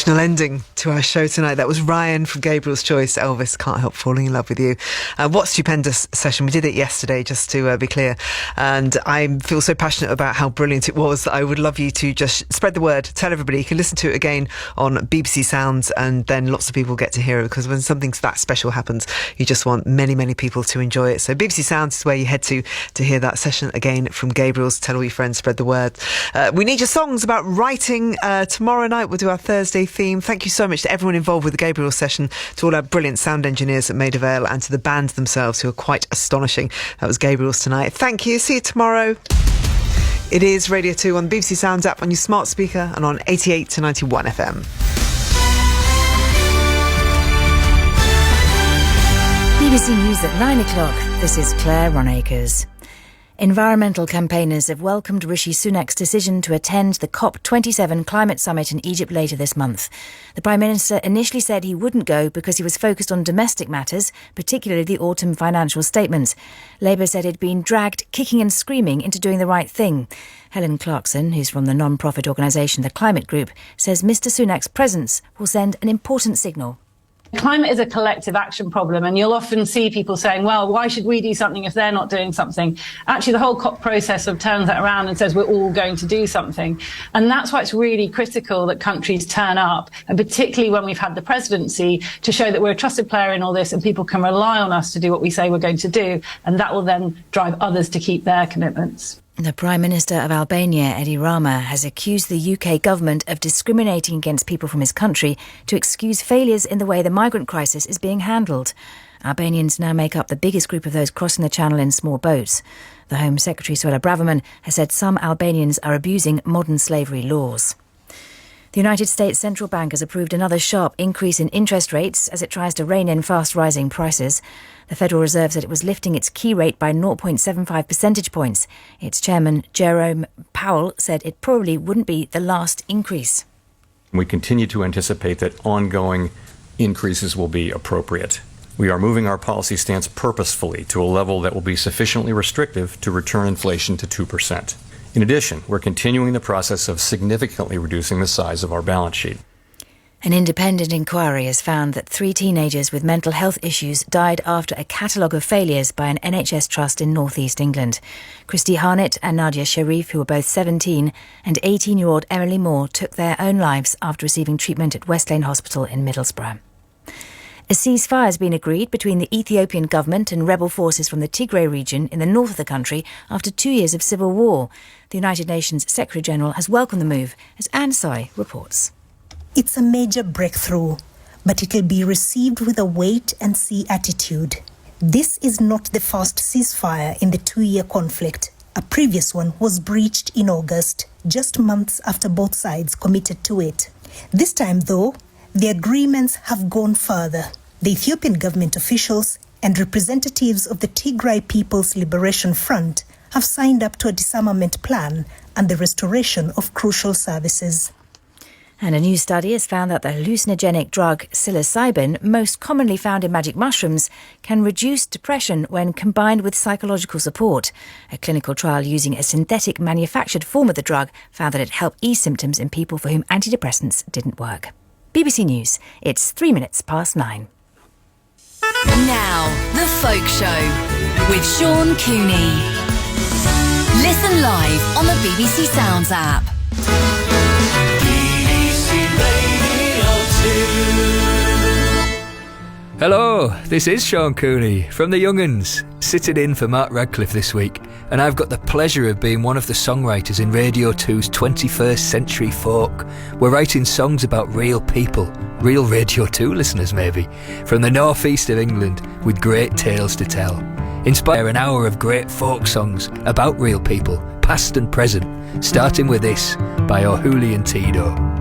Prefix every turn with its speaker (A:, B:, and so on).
A: emotional ending to our show tonight. That was Ryan from Gabriel's Choice. Elvis, Can't Help Falling in Love with You. What stupendous session. We did it yesterday, just to be clear. And I feel so passionate about how brilliant it was that I would love you to just spread the word, tell everybody. You can listen to it again on BBC Sounds, and then lots of people get to hear it, because when something that special happens, you just want many, many people to enjoy it. So BBC Sounds is where you head to hear that session again from Gabriel's. Tell all your friends, spread the word. We need your songs about writing. Tomorrow night we'll do our Thursday theme. Thank you so much to everyone involved with the Gabriel session, to all our brilliant sound engineers at Maida Vale, and to the band themselves, who are quite astonishing. That was Gabriel's tonight. Thank you. See you tomorrow. It is Radio 2 on the BBC Sounds app, on your smart speaker, and on 88 to 91 FM.
B: BBC News at 9 o'clock. This is Claire Ronacres. Environmental campaigners have welcomed Rishi Sunak's decision to attend the COP27 climate summit in Egypt later this month. The Prime Minister initially said he wouldn't go because he was focused on domestic matters, particularly the autumn financial statements. Labour said he'd been dragged kicking and screaming into doing the right thing. Helen Clarkson, who's from the non-profit organisation The Climate Group, says Mr Sunak's presence will send an important signal.
C: Climate is a collective action problem, and you'll often see people saying, well, why should we do something if they're not doing something? Actually, the whole COP process sort of turns that around and says we're all going to do something. And that's why it's really critical that countries turn up, and particularly when we've had the presidency, to show that we're a trusted player in all this and people can rely on us to do what we say we're going to do, and that will then drive others to keep their commitments.
B: The Prime Minister of Albania, Edi Rama, has accused the UK government of discriminating against people from his country to excuse failures in the way the migrant crisis is being handled. Albanians now make up the biggest group of those crossing the channel in small boats. The Home Secretary, Suella Braverman, has said some Albanians are abusing modern slavery laws. The United States Central Bank has approved another sharp increase in interest rates as it tries to rein in fast-rising prices. The Federal Reserve said it was lifting its key rate by 0.75 percentage points. Its chairman, Jerome Powell, said it probably wouldn't be the last increase.
D: We continue to anticipate that ongoing increases will be appropriate. We are moving our policy stance purposefully to a level that will be sufficiently restrictive to return inflation to 2%. In addition, we're continuing the process of significantly reducing the size of our balance sheet.
B: An independent inquiry has found that 3 teenagers with mental health issues died after a catalogue of failures by an NHS trust in North East England. Christy Harnett and Nadia Sharif, who were both 17, and 18-year-old Emily Moore took their own lives after receiving treatment at West Lane Hospital in Middlesbrough. A ceasefire has been agreed between the Ethiopian government and rebel forces from the Tigray region in the north of the country after 2 years of civil war. The United Nations Secretary-General has welcomed the move, as Anne Sai reports.
E: It's a major breakthrough, but it will be received with a wait-and-see attitude. This is not the first ceasefire in the 2-year conflict. A previous one was breached in August, just months after both sides committed to it. This time, though, the agreements have gone further. The Ethiopian government officials and representatives of the Tigray People's Liberation Front have signed up to a disarmament plan and the restoration of crucial services.
B: And a new study has found that the hallucinogenic drug psilocybin, most commonly found in magic mushrooms, can reduce depression when combined with psychological support. A clinical trial using a synthetic manufactured form of the drug found that it helped ease symptoms in people for whom antidepressants didn't work. BBC News, it's 3 minutes past 9.
F: Now, The Folk Show with Sean Cooney. Listen live on the BBC Sounds app.
G: Hello, this is Sean Cooney from The Young'uns, sitting in for Mark Radcliffe this week, and I've got the pleasure of being one of the songwriters in Radio 2's 21st Century Folk. We're writing songs about real people, real Radio 2 listeners maybe, from the northeast of England with great tales to tell. Inspire an hour of great folk songs about real people, past and present, starting with this by O'Hooley and Tido.